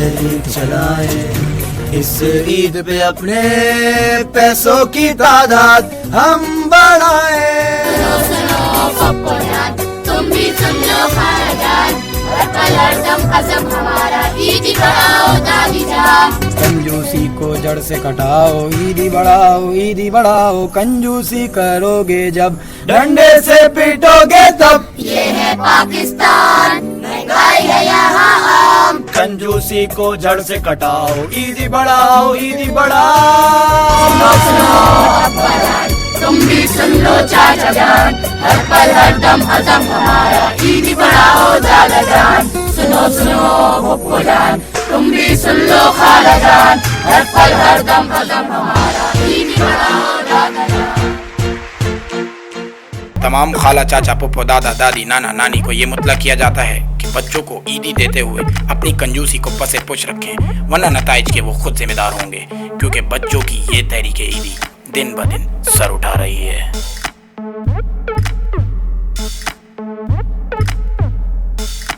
तहरीक चलाएं। इस ईद पे अपने पैसों की तादाद हम बढ़ाएं। सुनो सुनो पप्पो जान, तुम भी सुन लो खालाजान, हर पल हरदम अज़म हमारा, ईदी बढ़ाओ दादी जान। कंजूसी को जड़ से कटाओ, ईदी बढ़ाओ, ईदी बढ़ाओ। कंजूसी करोगे जब, डंडे से पीटोगे तब। ये है पाकिस्तान, महंगाई है यहाँ आम। कंजूसी को जड़ से कटाओ, ईदी बढ़ाओ, ईदी बढ़ाओ। सुनो सुनो अब्बा जान, तुम भी सुन लो चाचा जान, हर पल हरदम अज़म हमारा, ईदी बढ़ाओ दादा जान। सुनो सुनो पप्पो जान, तुम भी सुन लो खाला जान, हर पल हरदम अज़म हमारा, ईदी बढ़ाओ दादा जान। तमाम खाला चाचा पुप्पो दादा दादी नाना नानी को ये मुतला किया जाता है कि बच्चों को ईदी देते हुए अपनी कंजूसी को पसे पुश रखें, वरना नताइज के वो खुद जिम्मेदार होंगे, क्योंकि बच्चों की ये तहरीक ईदी दिन ब दिन सर उठा रही है।